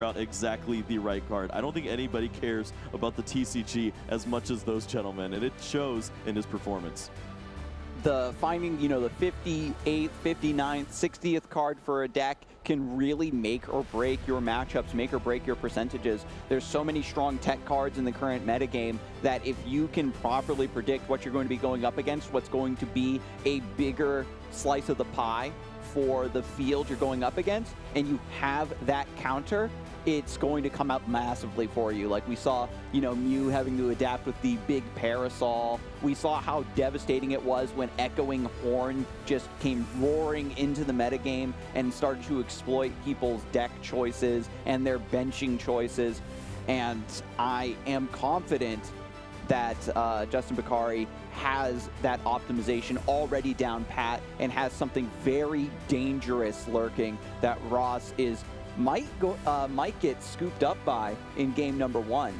out exactly the right card. I don't think anybody cares about the TCG as much as those gentlemen, and it shows in his performance. The finding, you know, the 58th, 59th, 60th card for a deck can really make or break your matchups, make or break your percentages. There's so many strong tech cards in the current metagame that if you can properly predict what you're going to be going up against, what's going to be a bigger slice of the pie for the field you're going up against, and you have that counter, it's going to come out massively for you. Like we saw, you know, Mew having to adapt with the big parasol. We saw how devastating it was when Echoing Horn just came roaring into the metagame and started to exploit people's deck choices and their benching choices. And I am confident that Justin Bokhari has that optimization already down pat and has something very dangerous lurking that Ross might get scooped up by in game number 1.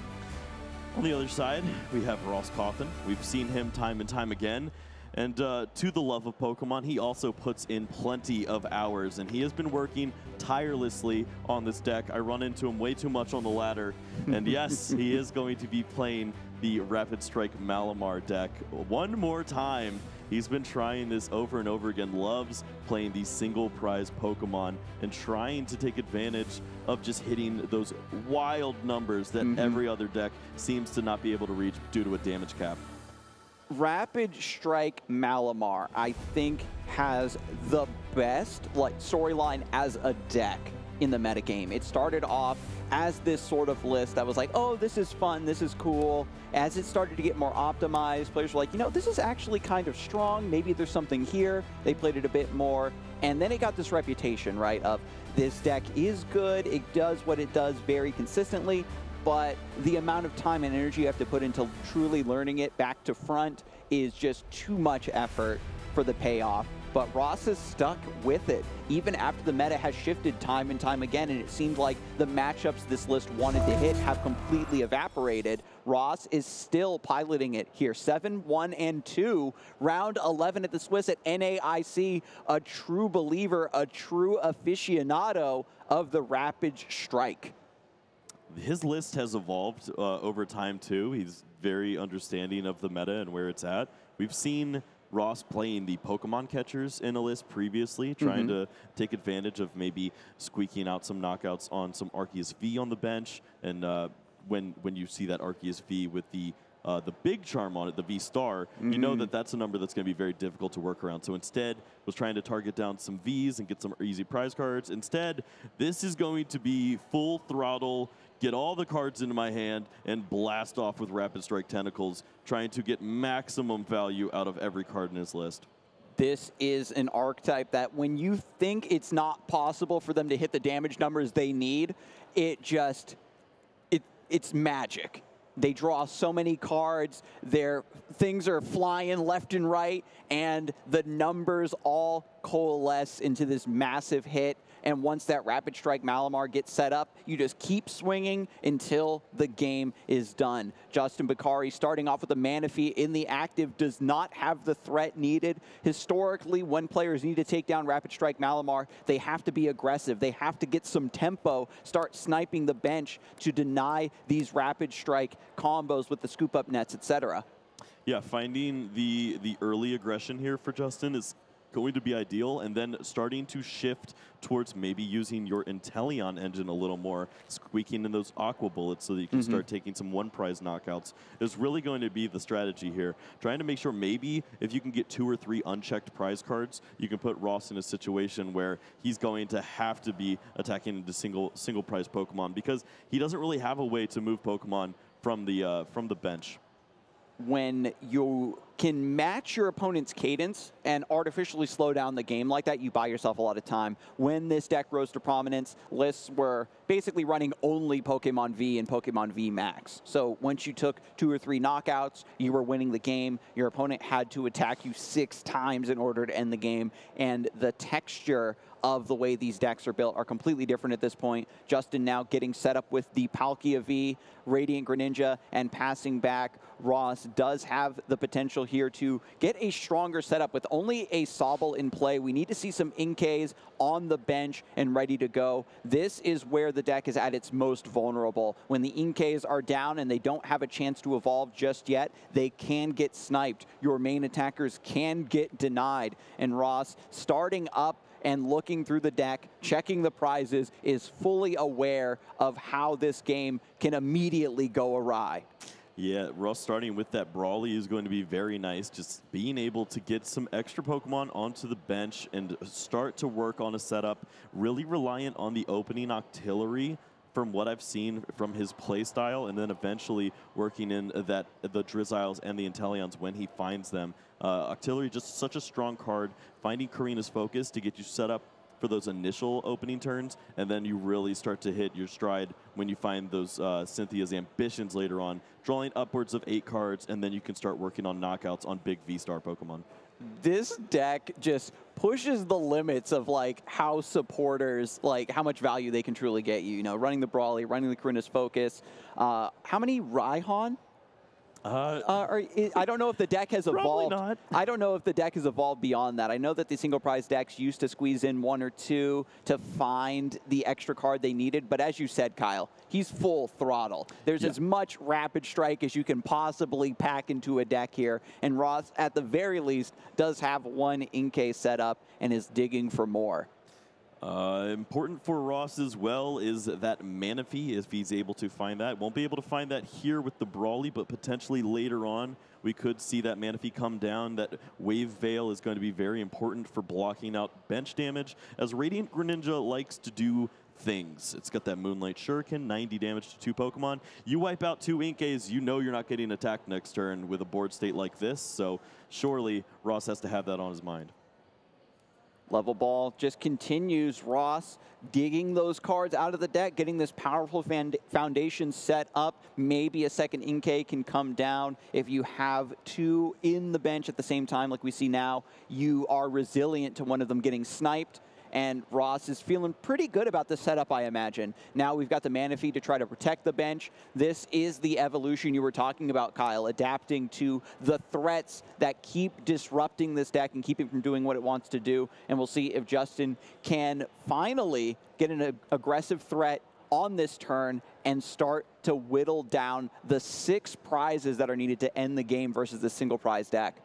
On the other side, we have Ross Cawthon. We've seen him time and time again. And to the love of Pokemon, he also puts in plenty of hours, and he has been working tirelessly on this deck. I run into him way too much on the ladder. And yes, he is going to be playing the Rapid Strike Malamar deck one more time. He's been trying this over and over again, loves playing these single prize Pokemon and trying to take advantage of just hitting those wild numbers that every other deck seems to not be able to reach due to a damage cap. Rapid Strike Malamar, I think, has the best storyline as a deck in the metagame. It started off as this sort of list that was like, oh, this is fun, this is cool. As it started to get more optimized, players were like, you know, this is actually kind of strong. Maybe there's something here. They played it a bit more. And then it got this reputation, right, of this deck is good. It does what it does very consistently. But the amount of time and energy you have to put into truly learning it back to front is just too much effort for the payoff. But Ross has stuck with it, even after the meta has shifted time and time again, and it seemed like the matchups this list wanted to hit have completely evaporated. Ross is still piloting it here. 7, 1, and 2. Round 11 at the Swiss at NAIC, a true believer, a true aficionado of the Rapid Strike. His list has evolved over time, too. He's very understanding of the meta and where it's at. We've seen Ross playing the Pokemon catchers in a list previously, trying to take advantage of maybe squeaking out some knockouts on some Arceus V on the bench. And when you see that Arceus V with the big charm on it, the V-Star, you know that that's a number that's going to be very difficult to work around. So instead, was trying to target down some Vs and get some easy prize cards. Instead, this is going to be full throttle, get all the cards into my hand, and blast off with Rapid Strike Tentacles, trying to get maximum value out of every card in his list. This is an archetype that when you think it's not possible for them to hit the damage numbers they need, it's magic. They draw so many cards, their things are flying left and right, and the numbers all coalesce into this massive hit. And once that Rapid Strike Malamar gets set up, you just keep swinging until the game is done. Justin Bokhari, starting off with a Manaphy in the active, does not have the threat needed. Historically, when players need to take down Rapid Strike Malamar, they have to be aggressive. They have to get some tempo, start sniping the bench to deny these Rapid Strike combos with the scoop-up nets, etc. Yeah, finding the early aggression here for Justin is going to be ideal, and then starting to shift towards maybe using your Inteleon engine a little more, squeaking in those Aqua Bullets so that you can start taking some one-prize knockouts is really going to be the strategy here. Trying to make sure maybe if you can get 2 or 3 unchecked prize cards, you can put Ross in a situation where he's going to have to be attacking into single prize Pokemon because he doesn't really have a way to move Pokemon from the bench. When you can match your opponent's cadence and artificially slow down the game like that, you buy yourself a lot of time. When this deck rose to prominence, lists were basically running only Pokemon V and Pokemon V Max. So once you took 2 or 3 knockouts, you were winning the game. Your opponent had to attack you 6 times in order to end the game. And the texture of the way these decks are built are completely different at this point. Justin now getting set up with the Palkia V, Radiant Greninja, and passing back. Ross does have the potential here to get a stronger setup. With only a Sobble in play, we need to see some Inkays on the bench and ready to go. This is where the deck is at its most vulnerable. When the Inkays are down and they don't have a chance to evolve just yet, they can get sniped. Your main attackers can get denied. And Ross, starting up and looking through the deck, checking the prizes, is fully aware of how this game can immediately go awry. Yeah, Ross starting with that Brawly is going to be very nice. Just being able to get some extra Pokemon onto the bench and start to work on a setup, really reliant on the opening Octillery from what I've seen from his play style, and then eventually working in the Drizziles and the Inteleons when he finds them. Octillery, just such a strong card, finding Karina's focus to get you set up for those initial opening turns, and then you really start to hit your stride when you find those Cynthia's Ambitions later on, drawing upwards of 8 cards, and then you can start working on knockouts on big V-Star Pokemon. This deck just pushes the limits of like how supporters, like how much value they can truly get you. You know, running the Brawly, running the Karina's Focus. How many Raihan? I don't know if the deck has evolved. Probably not. I don't know if the deck has evolved beyond that. I know that the single prize decks used to squeeze in 1 or 2 to find the extra card they needed. But as you said, Kyle, he's full throttle. There's as much Rapid Strike as you can possibly pack into a deck here. And Ross, at the very least, does have 1 Inkay set up and is digging for more. Important for Ross as well is that Manaphy, if he's able to find that. Won't be able to find that here with the Brawly, but potentially later on we could see that Manaphy come down. That Wave Veil is going to be very important for blocking out bench damage, as Radiant Greninja likes to do things. It's got that Moonlight Shuriken, 90 damage to 2 Pokemon. You wipe out 2 Inkays, you know you're not getting attacked next turn with a board state like this, so surely Ross has to have that on his mind. Level Ball just continues. Ross digging those cards out of the deck, getting this powerful foundation set up. Maybe a second Inkay can come down. If you have 2 in the bench at the same time, like we see now, you are resilient to one of them getting sniped. And Ross is feeling pretty good about the setup, I imagine. Now we've got the Manaphy to try to protect the bench. This is the evolution you were talking about, Kyle, adapting to the threats that keep disrupting this deck and keeping from doing what it wants to do. And we'll see if Justin can finally get an aggressive threat on this turn and start to whittle down the 6 prizes that are needed to end the game versus the single prize deck.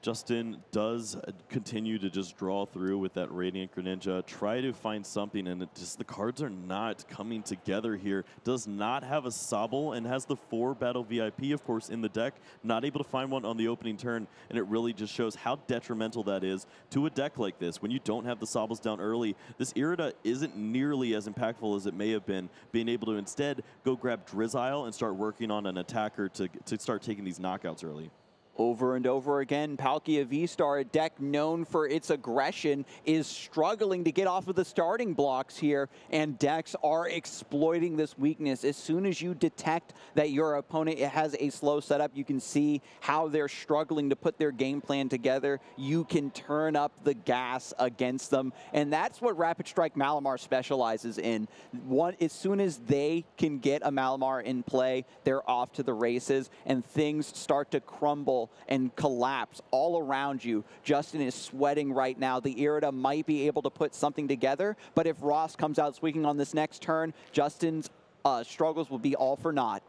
Justin does continue to just draw through with that Radiant Greninja, try to find something, and the cards are not coming together here. Does not have a Sobble and has the 4 Battle VIP, of course, in the deck. Not able to find one on the opening turn, and it really just shows how detrimental that is to a deck like this. When you don't have the Sobbles down early, this Irida isn't nearly as impactful as it may have been, being able to instead go grab Drizzile and start working on an attacker to start taking these knockouts early. Over and over again, Palkia V-Star, a deck known for its aggression, is struggling to get off of the starting blocks here, and decks are exploiting this weakness. As soon as you detect that your opponent has a slow setup, you can see how they're struggling to put their game plan together. You can turn up the gas against them, and that's what Rapid Strike Malamar specializes in. As soon as they can get a Malamar in play, they're off to the races, and things start to crumble and collapse all around you. Justin is sweating right now. The Irida might be able to put something together, but if Ross comes out swinging on this next turn, Justin's struggles will be all for naught.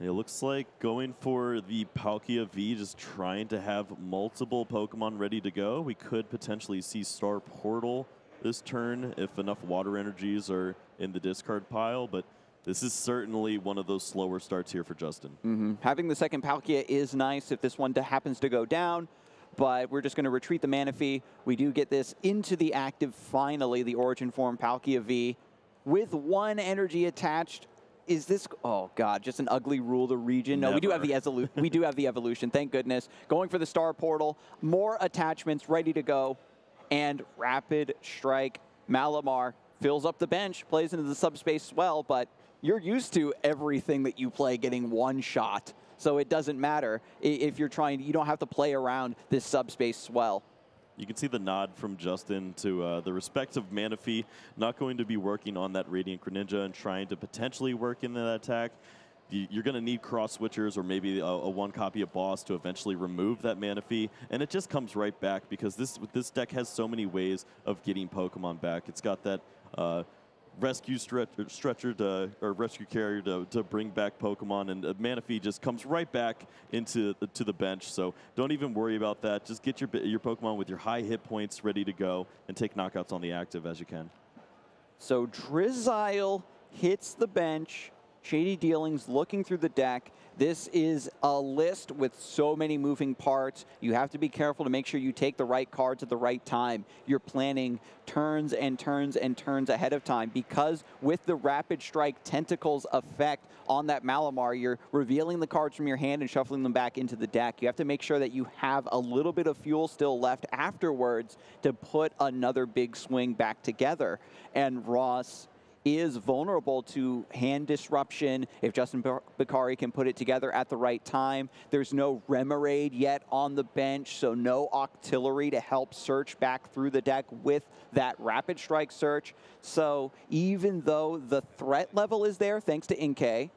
It looks like going for the Palkia V, just trying to have multiple Pokemon ready to go. We could potentially see Star Portal this turn if enough water energies are in the discard pile, but this is certainly one of those slower starts here for Justin. Having the second Palkia is nice if this one happens to go down, but we're just going to retreat the Manaphy. We do get this into the active, finally, the Origin Form Palkia V. With 1 energy attached, is this, oh God, just an ugly rule to region? No, we do have the evolution, thank goodness. Going for the Star Portal, more attachments ready to go, and Rapid Strike Malamar fills up the bench, plays into the subspace swell, but you're used to everything that you play getting 1 shot. So it doesn't matter if you're trying, you don't have to play around this subspace swell. You can see the nod from Justin to the respect of Manaphy, not going to be working on that Radiant Greninja and trying to potentially work into that attack. you're going to need cross switchers or maybe a one copy of Boss to eventually remove that mana fee, and it just comes right back because this deck has so many ways of getting Pokemon back. It's got that rescue stretcher or rescue carrier to bring back Pokemon, and mana fee just comes right back into the bench. So don't even worry about that. Just get your Pokemon with your high hit points ready to go and take knockouts on the active as you can. So Drizzile hits the bench. Shady Dealings looking through the deck. This is a list with so many moving parts. You have to be careful to make sure you take the right cards at the right time. You're planning turns and turns and turns ahead of time because with the Rapid Strike Tentacles effect on that Malamar, you're revealing the cards from your hand and shuffling them back into the deck. You have to make sure that you have a little bit of fuel still left afterwards to put another big swing back together. And Ross is vulnerable to hand disruption if Justin Bokhari can put it together at the right time. There's no Remoraid yet on the bench, so no Octillery to help search back through the deck with that Rapid Strike search. So even though the threat level is there, thanks to Inkay,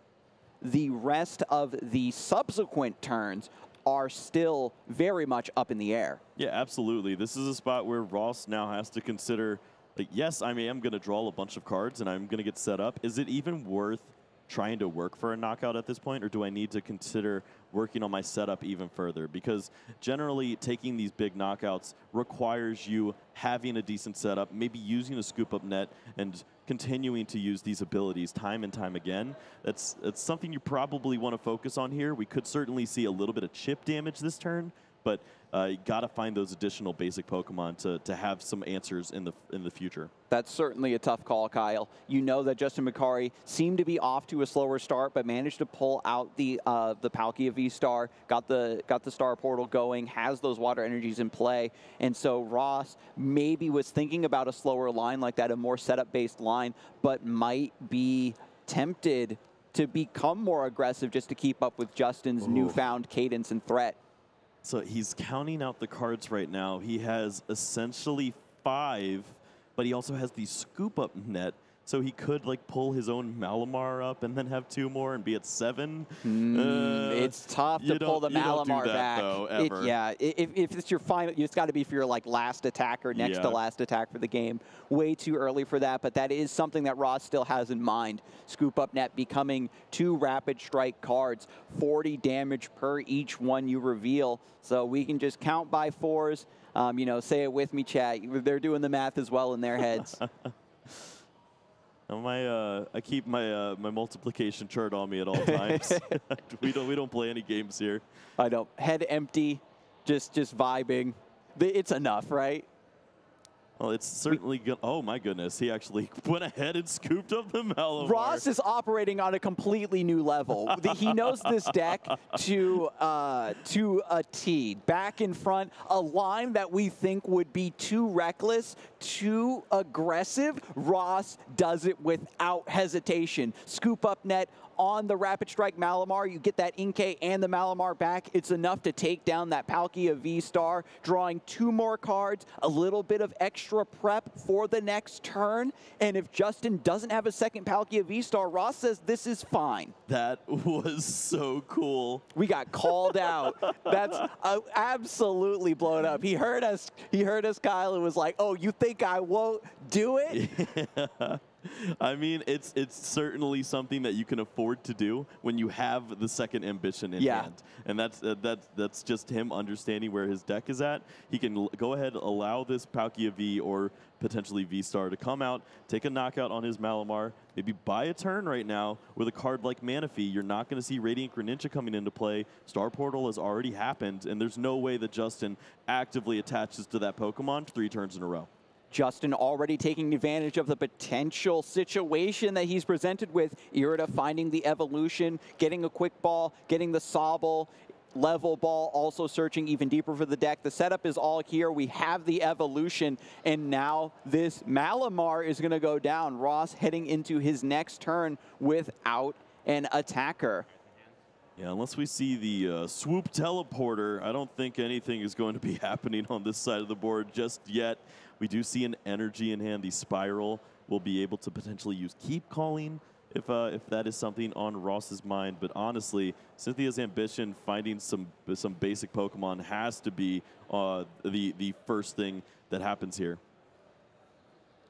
the rest of the subsequent turns are still very much up in the air. Yeah, absolutely. This is a spot where Ross now has to consider, like, yes, I am going to draw a bunch of cards and I'm going to get set up. Is it even worth trying to work for a knockout at this point, or do I need to consider working on my setup even further? Because generally taking these big knockouts requires you having a decent setup, maybe using a scoop up net and continuing to use these abilities time and time again. That's something you probably want to focus on here. We could certainly see a little bit of chip damage this turn, but you got to find those additional basic Pokemon to have some answers in the future. That's certainly a tough call, Kyle. You know that Justin Bokhari seemed to be off to a slower start, but managed to pull out the Palkia V-Star, got the Star Portal going, has those Water Energies in play, and so Ross maybe was thinking about a slower line like that, a more setup-based line, but might be tempted to become more aggressive just to keep up with Justin's newfound cadence and threat. So he's counting out the cards right now. He has essentially 5, but he also has the scoop up net. So he could like pull his own Malamar up and then have 2 more and be at 7. It's tough to pull the Malamar back. Though, ever. If it's your final, it's got to be for your like last attack or next to last attack for the game. Way too early for that, but that is something that Ross still has in mind. Scoop up net becoming 2 Rapid Strike cards, 40 damage per each one you reveal. So we can just count by 4s. You know, say it with me, chat. They're doing the math as well in their heads. I keep my my multiplication chart on me at all times. we don't play any games here. I don't. Head empty, just vibing. It's enough, right? Well, it's certainly good. Oh my goodness, he actually went ahead and scooped up the Malamar. Ross is operating on a completely new level. He knows this deck to a T. Back in front, a line that we think would be too reckless, too aggressive. Ross does it without hesitation. Scoop up net on the Rapid Strike Malamar. You get that Inkay and the Malamar back. It's enough to take down that Palkia V-Star, drawing 2 more cards, a little bit of extra prep for the next turn. And if Justin doesn't have a second Palkia V-Star, Ross says this is fine. That was so cool. We got called out. That's absolutely blown up. He heard us, Kyle, and was like, oh, you think I won't do it? Yeah. I mean, it's certainly something that you can afford to do when you have the second ambition in hand, and that's just him understanding where his deck is at. He can go ahead, allow this Palkia V or potentially V-Star to come out, take a knockout on his Malamar, maybe buy a turn right now with a card like Manaphy. You're not going to see Radiant Greninja coming into play. Star Portal has already happened, and there's no way that Justin actively attaches to that Pokemon 3 turns in a row. Justin already taking advantage of the potential situation that he's presented with. Irida finding the evolution, getting a quick ball, getting the Sobble, level ball, also searching even deeper for the deck. The setup is all here. We have the evolution, and now this Malamar is going to go down. Ross heading into his next turn without an attacker. Yeah, unless we see the swoop teleporter, I don't think anything is going to be happening on this side of the board just yet. We do see an energy in hand. The Spiral will be able to potentially use Keep Calling. if that is something on Ross's mind. But honestly, Cynthia's Ambition, finding some basic Pokemon has to be the first thing that happens here.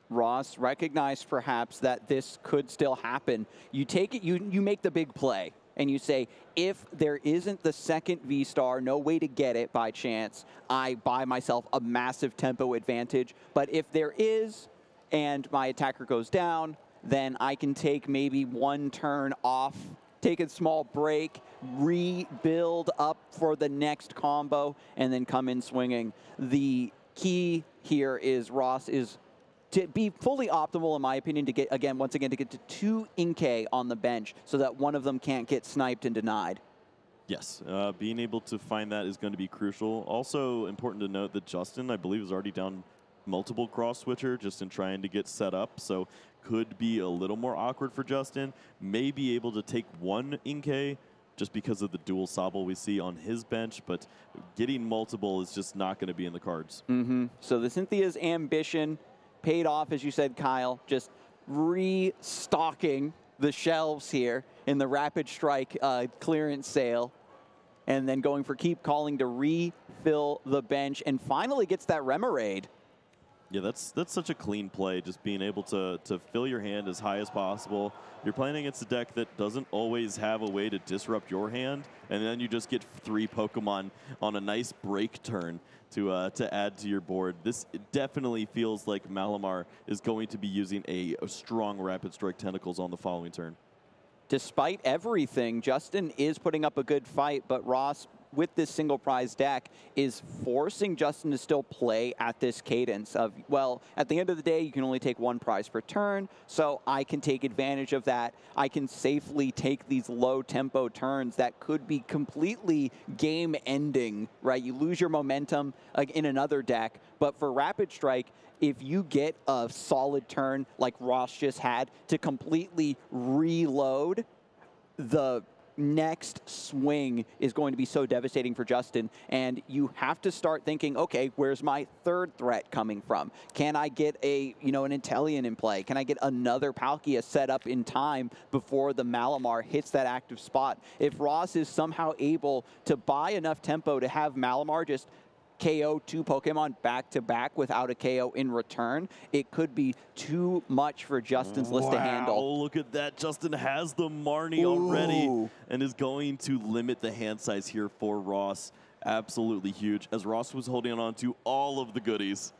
Ross recognized perhaps that this could still happen. You take it, you make the big play, and you say, if there isn't the second V-Star, no way to get it by chance, I buy myself a massive tempo advantage. But if there is, and my attacker goes down, then I can take maybe one turn off, take a small break, rebuild up for the next combo, and then come in swinging. The key here is Ross is to be fully optimal, in my opinion, to get, again, once again, to get to 2 Inkay on the bench so that one of them can't get sniped and denied. Yes, being able to find that is going to be crucial. Also important to note that Justin, I believe, is already down multiple cross switcher just in trying to get set up, so could be a little more awkward for Justin. May be able to take 1 Inkay just because of the dual Sobble we see on his bench, but getting multiple is just not going to be in the cards. So the Cynthia's Ambition paid off, as you said, Kyle, just restocking the shelves here in the Rapid Strike clearance sale, and then going for Keep Calling to refill the bench, and finally gets that Remoraid. Yeah, that's such a clean play, just being able to fill your hand as high as possible. You're playing against a deck that doesn't always have a way to disrupt your hand, and then you just get 3 Pokemon on a nice break turn to add to your board. This definitely feels like Malamar is going to be using a strong Rapid Strike Tentacles on the following turn. Despite everything, Justin is putting up a good fight, but Ross, with this single prize deck, is forcing Justin to still play at this cadence of, well, at the end of the day, you can only take 1 prize per turn, so I can take advantage of that. I can safely take these low tempo turns that could be completely game ending, right? You lose your momentum in another deck, but for Rapid Strike, if you get a solid turn like Ross just had to completely reload, the next swing is going to be so devastating for Justin, and you have to start thinking, okay, where's my third threat coming from? Can I get an Inteleon in play? Can I get another Palkia set up in time before the Malamar hits that active spot? If Ross is somehow able to buy enough tempo to have Malamar just KO 2 Pokemon back-to-back without a KO in return, it could be too much for Justin's list to handle. Oh, look at that. Justin has the Marnie already and is going to limit the hand size here for Ross. Absolutely huge, as Ross was holding on to all of the goodies.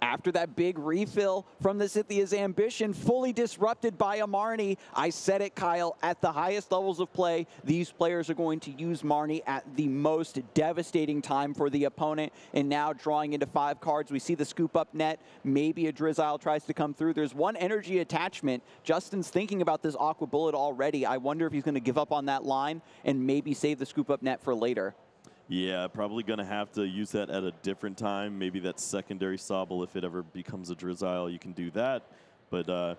After that big refill from the Cynthia's Ambition, fully disrupted by a Marnie. I said it, Kyle, at the highest levels of play, these players are going to use Marnie at the most devastating time for the opponent. And now drawing into 5 cards, we see the scoop up net. Maybe a Drizzile tries to come through. There's 1 energy attachment. Justin's thinking about this Aqua Bullet already. I wonder if he's going to give up on that line and maybe save the scoop up net for later. Yeah, probably going to have to use that at a different time. Maybe that secondary Sobble, if it ever becomes a Drizzile, you can do that. But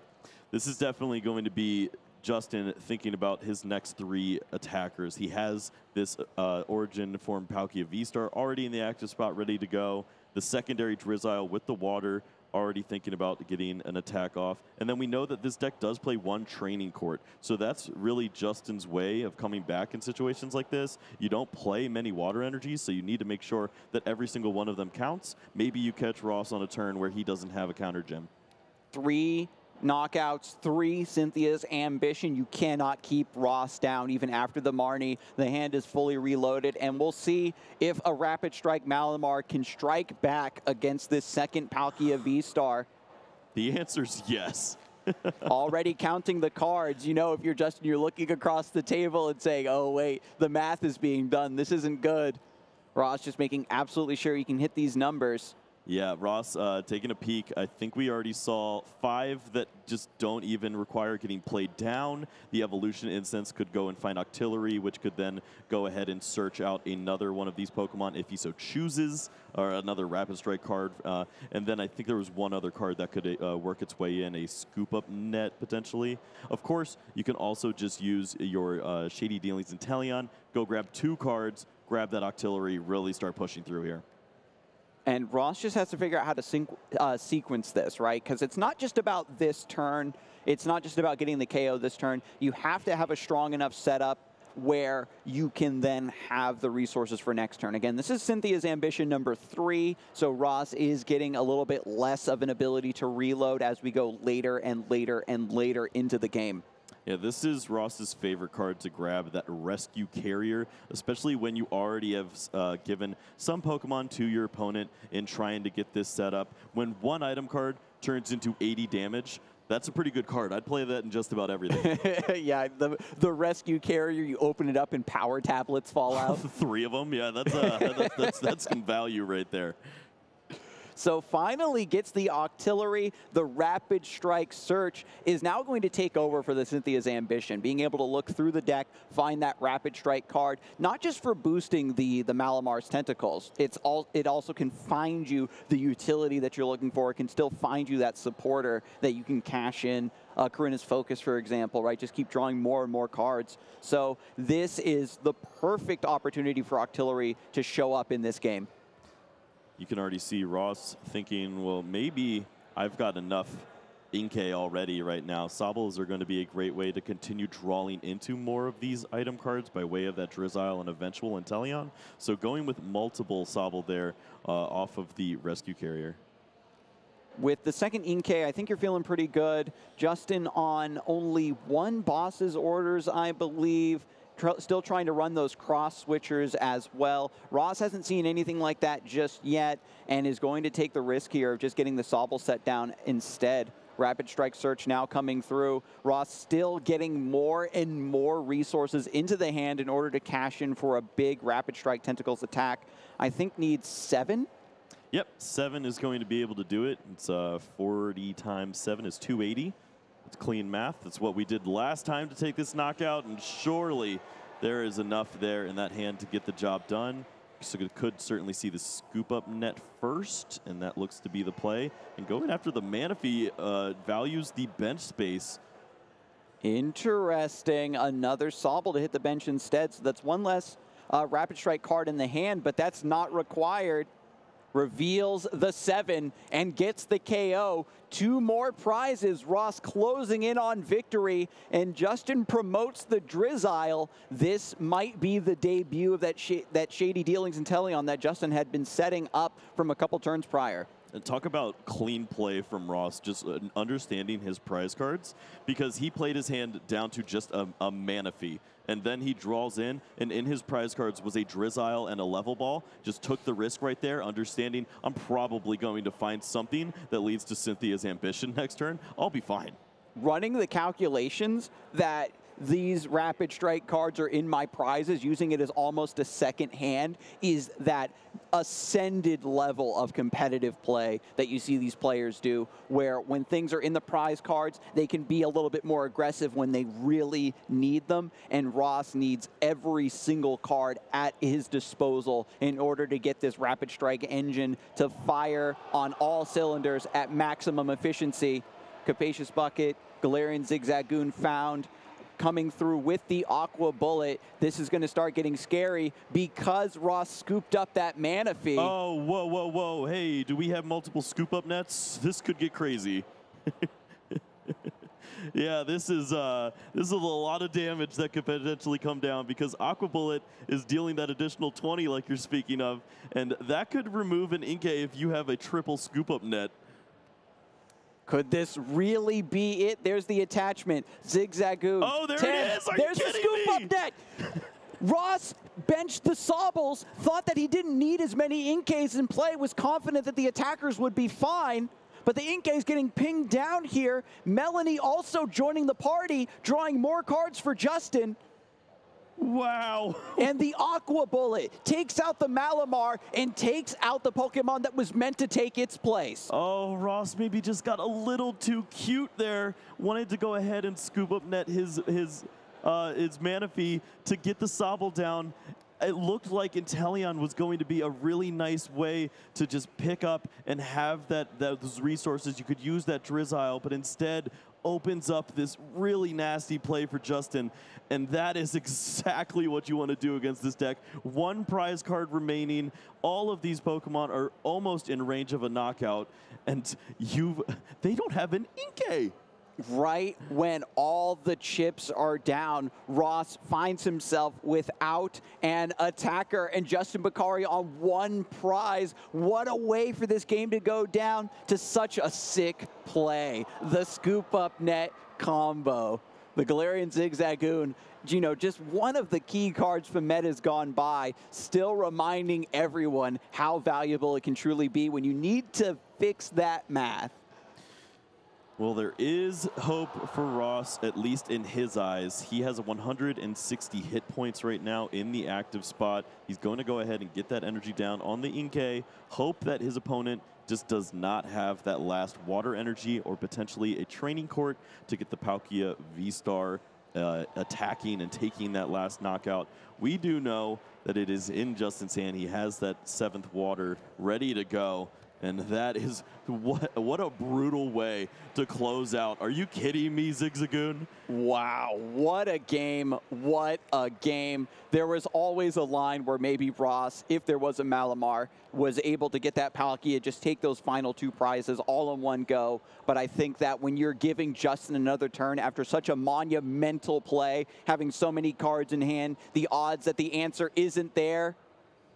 this is definitely going to be Justin thinking about his next 3 attackers. He has this Origin form Palkia V-Star already in the active spot, ready to go. The secondary Drizzile with the water, already thinking about getting an attack off. And then we know that this deck does play 1 training court. So that's really Justin's way of coming back in situations like this. You don't play many water energies, so you need to make sure that every single one of them counts. Maybe you catch Ross on a turn where he doesn't have a counter gem. 3 knockouts, 3 Cynthia's Ambition. You cannot keep Ross down even after the Marnie. The hand is fully reloaded, and we'll see if a Rapid Strike Malamar can strike back against this second Palkia V-Star. The answer's yes. Already counting the cards. You know, if you're Justin, you're looking across the table and saying, oh, wait, the math is being done. This isn't good. Ross just making absolutely sure he can hit these numbers. Yeah, Ross taking a peek. I think we already saw 5 that just don't even require getting played down. The Evolution Incense could go and find Octillery, which could then go ahead and search out another one of these Pokemon if he so chooses, or another Rapid Strike card. And then I think there was 1 other card that could work its way in, a Scoop Up Net potentially. Of course, you can also just use your Shady Dealings Inteleon, go grab 2 cards, grab that Octillery, really start pushing through here. And Ross just has to figure out how to sequence this, right? Because it's not just about this turn. It's not just about getting the KO this turn. You have to have a strong enough setup where you can then have the resources for next turn. Again, this is Cynthia's ambition number 3, so Ross is getting a little bit less of an ability to reload as we go later and later and later into the game. Yeah, this is Ross's favorite card to grab, that Rescue Carrier, especially when you already have given some Pokemon to your opponent in trying to get this set up. When one item card turns into 80 damage, that's a pretty good card. I'd play that in just about everything. Yeah, the Rescue Carrier, you open it up and power tablets fall out. 3 of them, yeah, that's some value right there. So finally gets the Octillery. The Rapid Strike Search is now going to take over for the Cynthia's ambition, being able to look through the deck, find that Rapid Strike card, not just for boosting the Malamar's tentacles. It also can find you the utility that you're looking for. It can still find you that supporter that you can cash in. Karina's Focus, for example, right? Just keep drawing more and more cards. So this is the perfect opportunity for Octillery to show up in this game. You can already see Ross thinking, well, maybe I've got enough Inkay already right now. Sobbles are going to be a great way to continue drawing into more of these item cards by way of that Drizzile and eventual Inteleon. So going with multiple Sobble there off of the Rescue Carrier. With the second Inkay, I think you're feeling pretty good. Justin on only 1 boss's orders, I believe. Still trying to run those cross switchers as well. Ross hasn't seen anything like that just yet and is going to take the risk here of just getting the Sobble set down instead. Rapid Strike Search now coming through. Ross still getting more and more resources into the hand in order to cash in for a big Rapid Strike Tentacles attack. I think needs 7. Yep, 7 is going to be able to do it. It's 40 times 7 is 280. It's clean math. That's what we did last time to take this knockout, and surely there is enough there in that hand to get the job done. So it could certainly see the scoop up net first, and that looks to be the play. And going after the Manaphy values the bench space. Interesting. Another Sobble to hit the bench instead. So that's 1 less Rapid Strike card in the hand, but that's not required. Reveals the 7 and gets the KO. 2 more prizes. Ross closing in on victory, and Justin promotes the Drizzile. This might be the debut of that Shady Dealings Inteleon that Justin had been setting up from a couple turns prior. And talk about clean play from Ross, just understanding his prize cards, because he played his hand down to just a Manaphy. And then he draws in, and in his prize cards was a Drizzile and a Level Ball. Just took the risk right there, understanding I'm probably going to find something that leads to Cynthia's ambition next turn. I'll be fine. Running the calculations that these Rapid Strike cards are in my prizes, using it as almost a second hand, is that ascended level of competitive play that you see these players do, where when things are in the prize cards, they can be a little bit more aggressive when they really need them, and Ross needs every single card at his disposal in order to get this Rapid Strike engine to fire on all cylinders at maximum efficiency. Capacious Bucket, Galarian Zigzagoon found. Coming through with the Aqua Bullet. This is going to start getting scary because Ross scooped up that Manaphy. Oh, whoa, whoa, whoa. Hey, do we have multiple scoop up nets? This could get crazy. Yeah, this is a lot of damage that could potentially come down because Aqua Bullet is dealing that additional 20 like you're speaking of, and that could remove an Inkay if you have a triple scoop up net. Could this really be it? There's the attachment. Zigzagoon. Oh, there it is. Are There's you the kidding scoop me? up net. Ross benched the Sobbles, thought that he didn't need as many Inkays in play, was confident that the attackers would be fine. But the Inkay's getting pinged down here. Melanie also joining the party, drawing more cards for Justin. Wow. And the Aqua Bullet takes out the Malamar and takes out the Pokemon that was meant to take its place. Oh, Ross maybe just got a little too cute there. Wanted to go ahead and scoop up net his Manaphy to get the Sobble down. it looked like Inteleon was going to be a really nice way to just pick up and have those resources. You could use that Drizzile, but instead opens up this really nasty play for Justin, and that is exactly what you want to do against this deck. One prize card remaining. All of these Pokemon are almost in range of a knockout, and they don't have an Inkay. Right when all the chips are down, Ross finds himself without an attacker, and Justin Bokhari on one prize. What a way for this game to go down to such a sick play. The scoop up net combo. The Galarian Zigzagoon, just one of the key cards from metas gone by, still reminding everyone how valuable it can truly be when you need to fix that math. Well, there is hope for Ross, at least in his eyes. He has 160 hit points right now in the active spot. He's going to go ahead and get that energy down on the Inkay. Hope that his opponent just does not have that last water energy or potentially a training court to get the Palkia V-Star attacking and taking that last knockout. We do know that it is in Justin's hand. He has that 7th water ready to go. And that is, what a brutal way to close out. Are you kidding me, Zigzagoon? Wow, what a game, what a game. There was always a line where maybe Ross, if there was a Malamar, was able to get that Palkia, just take those final 2 prizes all in one go. But I think that when you're giving Justin another turn after such a monumental play, having so many cards in hand, the odds that the answer isn't there.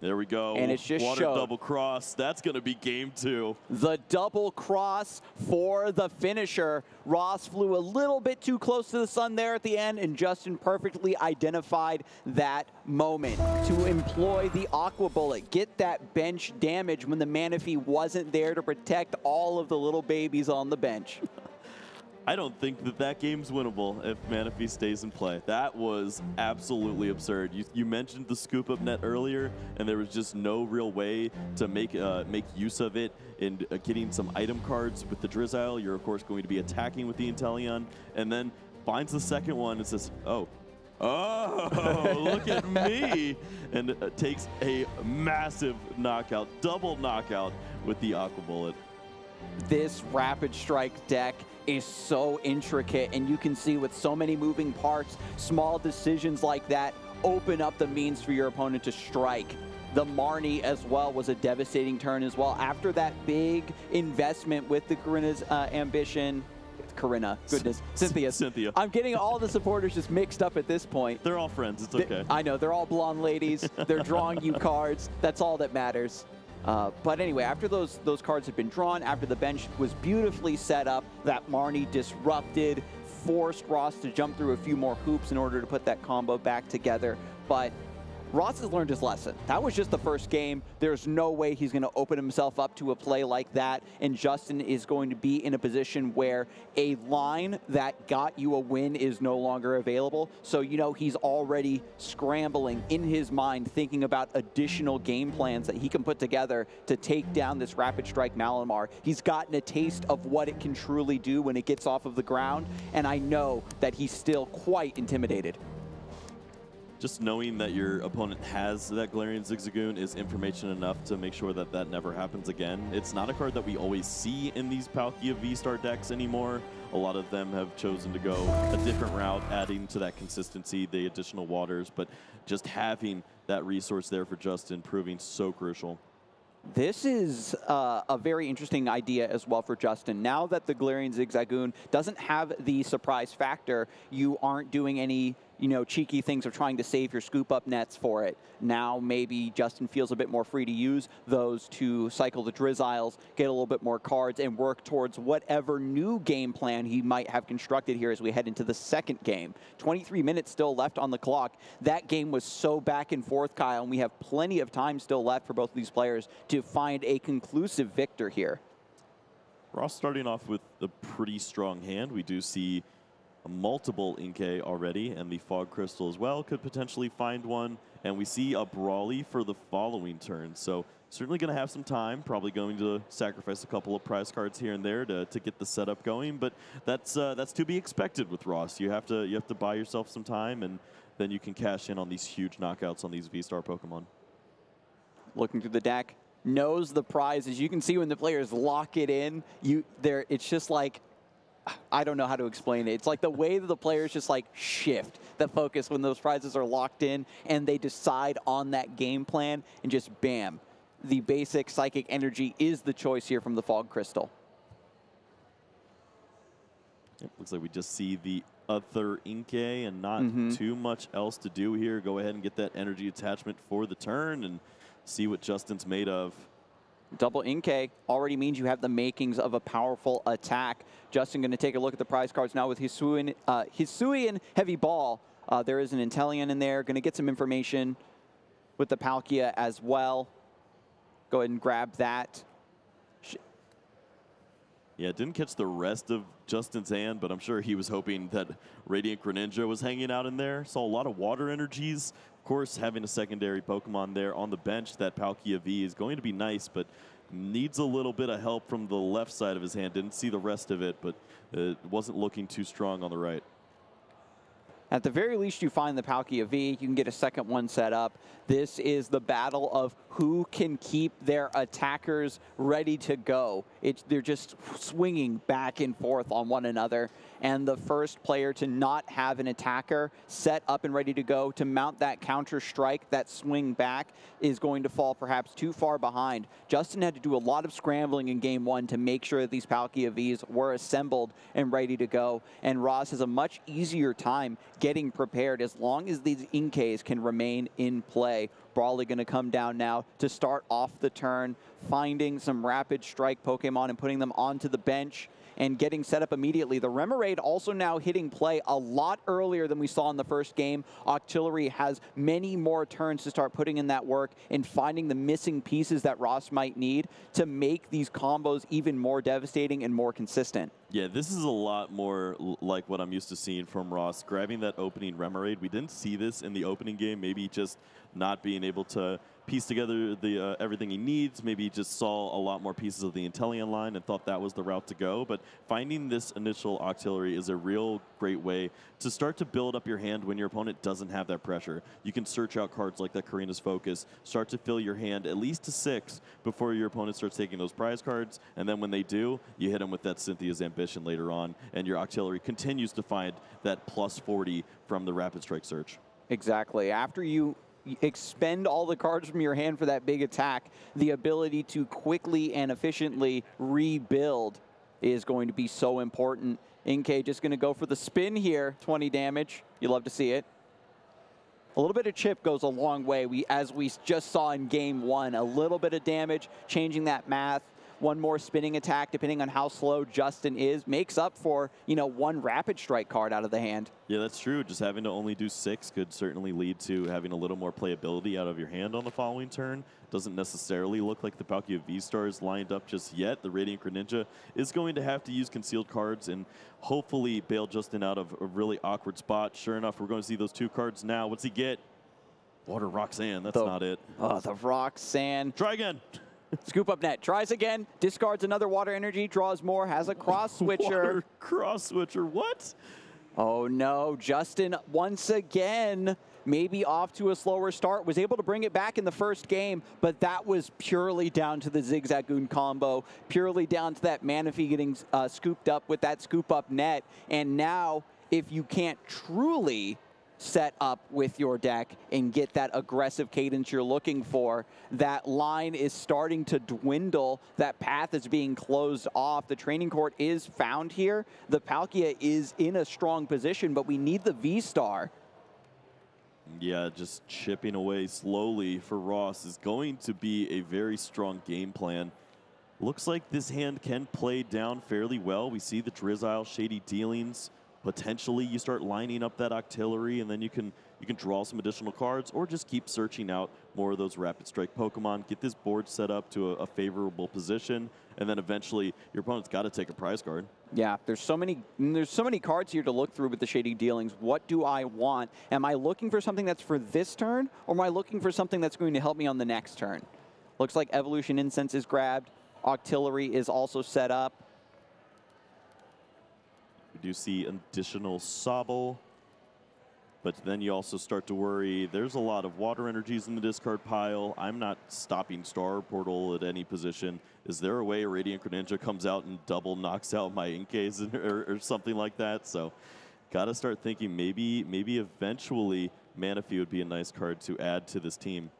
There we go. And it's just water double cross. That's going to be game 2. The double cross for the finisher. Ross flew a little bit too close to the sun there at the end, and Justin perfectly identified that moment to employ the Aqua Bullet. Get that bench damage when the Manaphy wasn't there to protect all of the little babies on the bench. I don't think that game's winnable if Manaphy stays in play. That was absolutely absurd. You mentioned the scoop up net earlier, and there was just no real way to make use of it in getting some item cards with the Drizzile. You're, of course, going to be attacking with the Inteleon, and then finds the second one and says, oh, look at me, and takes a massive knockout, double knockout with the Aqua Bullet. This Rapid Strike deck is so intricate, and you can see with so many moving parts, small decisions like that open up the means for your opponent to strike. The Marnie as well was a devastating turn as well. After that big investment with the Karina's ambition, Cynthia. I'm getting all the supporters just mixed up at this point. They're all friends, it's okay. I know, they're all blonde ladies. They're drawing you cards. That's all that matters. But anyway, after those cards had been drawn, after the bench was beautifully set up, that Marnie disrupted, forced Ross to jump through a few more hoops in order to put that combo back together. But Ross has learned his lesson. That was just the first game. There's no way he's going to open himself up to a play like that, and Justin is going to be in a position where a line that got you a win is no longer available. So, he's already scrambling in his mind, thinking about additional game plans that he can put together to take down this Rapid Strike Malamar. He's gotten a taste of what it can truly do when it gets off of the ground, and I know that he's still quite intimidated. Just knowing that your opponent has that Galarian Zigzagoon is information enough to make sure that that never happens again. It's not a card that we always see in these Palkia V-Star decks anymore. A lot of them have chosen to go a different route, adding to that consistency, the additional waters, but just having that resource there for Justin proving so crucial. This is a very interesting idea as well for Justin. Now that the Galarian Zigzagoon doesn't have the surprise factor, you aren't doing any cheeky things of trying to save your scoop up nets for it. Now maybe Justin feels a bit more free to use those to cycle the Drizziles, get a little bit more cards, and work towards whatever new game plan he might have constructed here as we head into the second game. 23 minutes still left on the clock. That game was so back and forth, Kyle, and we have plenty of time still left for both of these players to find a conclusive victor here. Ross starting off with a pretty strong hand. We do see multiple Inkay already, and the Fog Crystal as well could potentially find one. And we see a Brawly for the following turn. So certainly going to have some time, probably going to sacrifice a couple of prize cards here and there to get the setup going, but that's to be expected with Ross. You have to buy yourself some time, and then you can cash in on these huge knockouts on these V-Star Pokemon. Looking through the deck, knows the prize. As you can see when the players lock it in, it's just like, I don't know how to explain it. It's like the way that the players just like shift the focus when those prizes are locked in and they decide on that game plan, and just bam. The basic Psychic Energy is the choice here from the Fog Crystal. Yep, looks like we just see the other Inkay and not too much else to do here. Go ahead and get that energy attachment for the turn and see what Justin's made of. Double Inkay already means you have the makings of a powerful attack. Justin going to take a look at the prize cards now with Hisuian Heavy Ball. There is an Inteleon in there. Going to get some information with the Palkia as well. Go ahead and grab that. Yeah, didn't catch the rest of Justin's hand, but I'm sure he was hoping that Radiant Greninja was hanging out in there. Saw a lot of water energies. Of course, having a secondary Pokemon there on the bench, that Palkia V, is going to be nice, but needs a little bit of help from the left side of his hand. Didn't see the rest of it, but it wasn't looking too strong on the right. At the very least, you find the Palkia V. You can get a second one set up. This is the battle of who can keep their attackers ready to go. They're just swinging back and forth on one another. And the first player to not have an attacker set up and ready to go to mount that counter strike, that swing back, is going to fall perhaps too far behind. Justin had to do a lot of scrambling in game one to make sure that these Palkia Vs were assembled and ready to go. And Ross has a much easier time getting prepared as long as these Inkays can remain in play. Brawly going to come down now to start off the turn, finding some rapid strike Pokemon and putting them onto the bench and getting set up immediately. The Remoraid also now hitting play a lot earlier than we saw in the first game. Octillery has many more turns to start putting in that work and finding the missing pieces that Ross might need to make these combos even more devastating and more consistent. Yeah, this is a lot more like what I'm used to seeing from Ross. Grabbing that opening Remoraid, we didn't see this in the opening game. Maybe just not being able to piece together the everything he needs. Maybe he just saw a lot more pieces of the Inteleon line and thought that was the route to go. But finding this initial Octillery is a real great way to start to build up your hand when your opponent doesn't have that pressure. You can search out cards like that Karina's Focus, start to fill your hand at least to 6 before your opponent starts taking those prize cards. And then when they do, you hit them with that Cynthia's Ambition later on, and your Octillery continues to find that plus 40 from the Rapid Strike search. Exactly. After you expend all the cards from your hand for that big attack, the ability to quickly and efficiently rebuild is going to be so important. Inkay just going to go for the spin here. 20 damage. You love to see it. A little bit of chip goes a long way. As we just saw in game one, a little bit of damage, changing that math. One more spinning attack, depending on how slow Justin is, makes up for, one Rapid Strike card out of the hand. Yeah, that's true. Just having to only do 6 could certainly lead to having a little more playability out of your hand on the following turn. Doesn't necessarily look like the Palkia V-Star is lined up just yet. The Radiant Greninja is going to have to use concealed cards and hopefully bail Justin out of a really awkward spot. Sure enough, we're going to see those 2 cards now. What's he get? Water Roxanne. That's not it. Oh, the Roxanne. Try again. Scoop up net, tries again, discards another water energy, draws more, has a cross switcher. Water cross switcher, what? Oh no, Justin once again, maybe off to a slower start, was able to bring it back in the first game, but that was purely down to the Zigzagoon combo, purely down to that Manaphy getting scooped up with that scoop up net. And now, if you can't truly set up with your deck and get that aggressive cadence you're looking for, that line is starting to dwindle. That path is being closed off. The training court is found here. The Palkia is in a strong position, but we need the V-Star. Yeah, just chipping away slowly for Ross is going to be a very strong game plan. Looks like this hand can play down fairly well. We see the Drizzile, Shady Dealings. Potentially you start lining up that Octillery, and then you can draw some additional cards, or just keep searching out more of those Rapid Strike Pokemon, get this board set up to a favorable position, and then eventually your opponent's got to take a prize card. Yeah, there's so many cards here to look through with the Shady Dealings. What do I want? Am I looking for something that's for this turn, or am I looking for something that's going to help me on the next turn? Looks like Evolution Incense is grabbed. Octillery is also set up. We do see additional Sobble, but then you also start to worry. There's a lot of water energies in the discard pile. I'm not stopping Star Portal at any position. Is there a way a Radiant Greninja comes out and double knocks out my Inkays or something like that? So got to start thinking maybe eventually Manaphy would be a nice card to add to this team.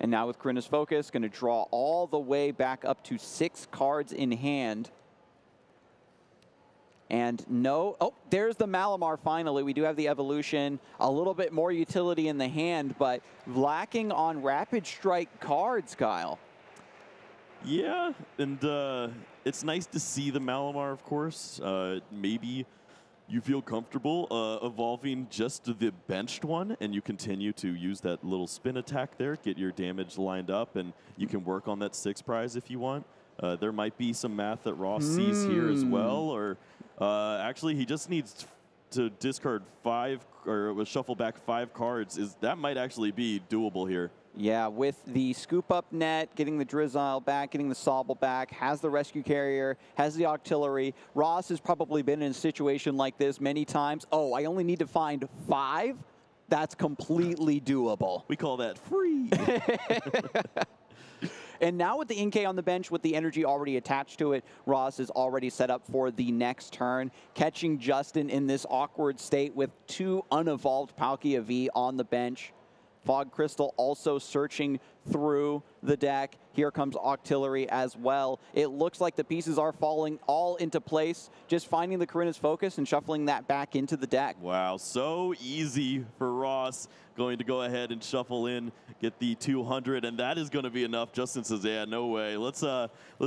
And now with Korrina's Focus, going to draw all the way back up to 6 cards in hand. And no, oh, there's the Malamar finally. We do have the Evolution, a little bit more utility in the hand, but lacking on Rapid Strike cards, Kyle. Yeah, and it's nice to see the Malamar, of course. Maybe you feel comfortable evolving just the benched one, and you continue to use that little spin attack there, get your damage lined up, and you can work on that 6 prize if you want. There might be some math that Ross sees here as well, or actually he just needs to discard 5 or shuffle back 5 cards. That might actually be doable here. Yeah, with the scoop up net, getting the Drizzile back, getting the Sobble back, has the Rescue Carrier, has the Octillery. Ross has probably been in a situation like this many times. Oh, I only need to find 5? That's completely doable. We call that free. And now with the Inkay on the bench, with the energy already attached to it, Ross is already set up for the next turn, catching Justin in this awkward state with 2 unevolved Palkia V on the bench. Fog Crystal also searching through the deck. Here comes Octillery as well. It looks like the pieces are falling all into place, just finding the Korrina's Focus and shuffling that back into the deck. Wow, so easy for Ross. Going to go ahead and shuffle in, get the 200, and that is going to be enough. Justin says, yeah, no way. Let's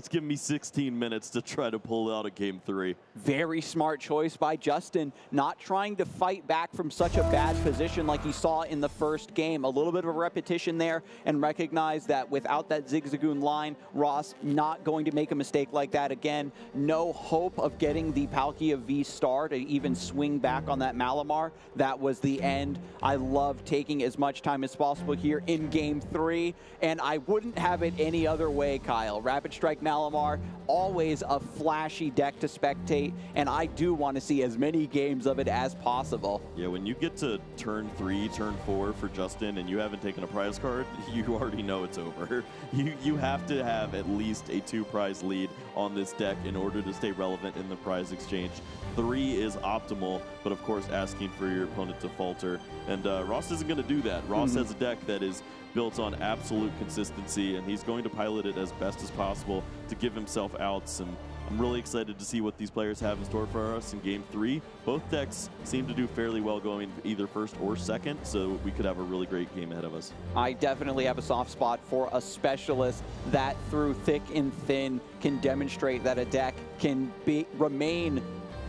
give me 16 minutes to try to pull out a game 3. Very smart choice by Justin, not trying to fight back from such a bad position like he saw in the first game. A little bit of a repetition there, and recognize that without that Zigzagoon line, Ross not going to make a mistake like that again. No hope of getting the Palkia V star to even swing back on that Malamar. That was the end. I love taking as much time as possible here in game 3, and I wouldn't have it any other way, Kyle. Rapid Strike Malamar, always a flashy deck to spectate, and I do want to see as many games of it as possible. Yeah, when you get to turn 3, turn 4 for Justin, and you haven't taken a prize card, you already know it's over. You have to have at least a 2 prize lead on this deck in order to stay relevant in the prize exchange. 3 is optimal, but of course asking for your opponent to falter. And Ross isn't going to do that. Ross has a deck that is built on absolute consistency, and he's going to pilot it as best as possible to give himself outs. And I'm really excited to see what these players have in store for us in game 3. Both decks seem to do fairly well going either first or second, so we could have a really great game ahead of us. I definitely have a soft spot for a specialist that through thick and thin can demonstrate that a deck can remain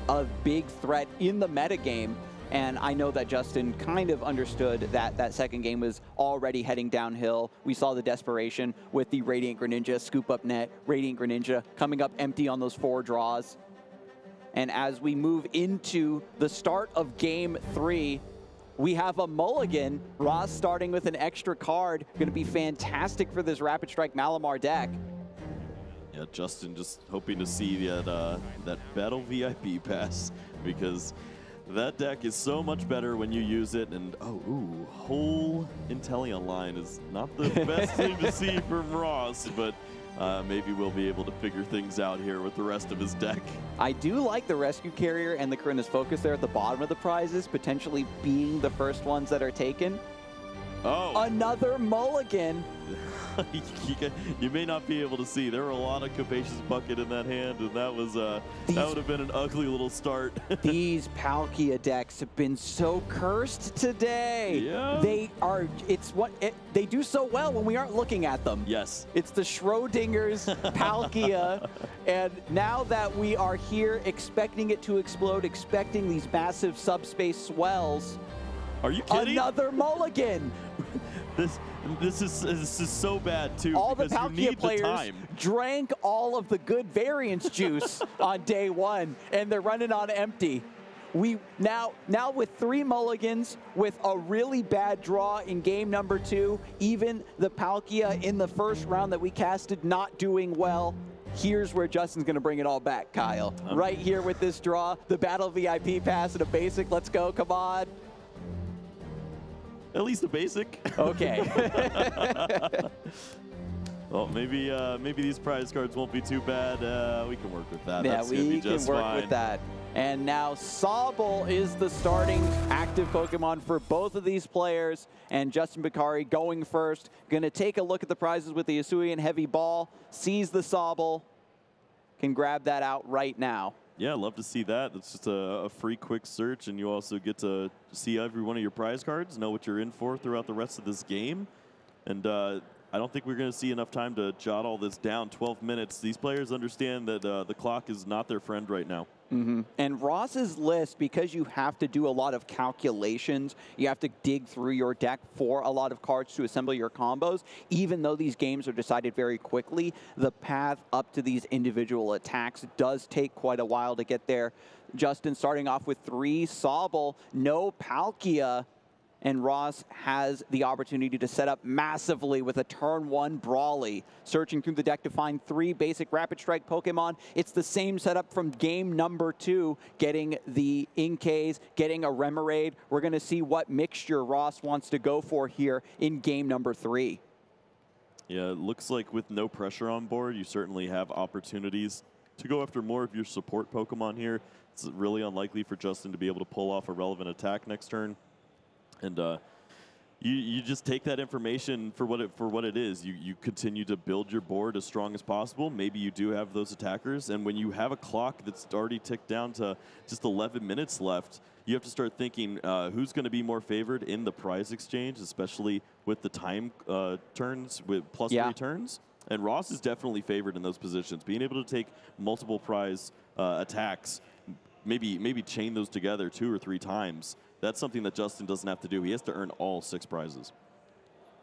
a big threat in the metagame. And I know that Justin kind of understood that that second game was already heading downhill. We saw the desperation with the Radiant Greninja scoop up net, Radiant Greninja coming up empty on those 4 draws. And as we move into the start of game 3, we have a mulligan. Ross starting with an extra card. Going to be fantastic for this Rapid Strike Malamar deck. Yeah, Justin just hoping to see that Battle VIP pass, because that deck is so much better when you use it. And whole Inteleon line is not the best thing to see from Ross, but maybe we'll be able to figure things out here with the rest of his deck. I do like the Rescue Carrier and the Korrina's Focus there at the bottom of the prizes, potentially being the first ones that are taken. Oh. Another mulligan. You may not be able to see. There were a lot of Capacious Bucket in that hand, and that was that would have been an ugly little start. These Palkia decks have been so cursed today. Yeah. They do so well when we aren't looking at them. Yes. It's the Schrodinger's Palkia, and now that we are here expecting it to explode, expecting these massive subspace swells. Are you kidding? Another mulligan. This is so bad too. All the because Palkia players drank all of the good variance juice on day 1, and they're running on empty. we now with 3 mulligans, with a really bad draw in game number 2, even the Palkia in the first round that we casted not doing well. Here's where Justin's going to bring it all back, Kyle. Right here with this draw, the Battle VIP pass and a basic. Let's go, come on. At least a basic. Okay. Well, maybe these prize cards won't be too bad. We can work with that. Yeah, That's gonna be just we can work fine. with that. And now Sobble is the starting active Pokemon for both of these players. And Justin Bokhari going first. Going to take a look at the prizes with the Hisuian Heavy Ball. Sees the Sobble. Can grab that out right now. Yeah, I'd love to see that. It's just a free quick search, and you also get to see every one of your prize cards, know what you're in for throughout the rest of this game. And I don't think we're going to see enough time to jot all this down. 12 minutes. These players understand that the clock is not their friend right now. And Ross's list, because you have to do a lot of calculations, you have to dig through your deck for a lot of cards to assemble your combos. Even though these games are decided very quickly, the path up to these individual attacks does take quite a while to get there. Justin starting off with 3 Sobble, no Palkia. And Ross has the opportunity to set up massively with a turn 1 Brawly. Searching through the deck to find 3 basic Rapid Strike Pokemon. It's the same setup from game number 2, getting the Inkays, getting a Remoraid. We're going to see what mixture Ross wants to go for here in game number 3. Yeah, it looks like with no pressure on board, you certainly have opportunities to go after more of your support Pokemon here. It's really unlikely for Justin to be able to pull off a relevant attack next turn. And you just take that information for what it is. You continue to build your board as strong as possible. Maybe you do have those attackers, and when you have a clock that's already ticked down to just 11 minutes left, you have to start thinking who's going to be more favored in the prize exchange, especially with the time turns with plus 3 turns. And Ross is definitely favored in those positions. Being able to take multiple prize attacks, maybe chain those together 2 or 3 times. That's something that Justin doesn't have to do. He has to earn all 6 prizes.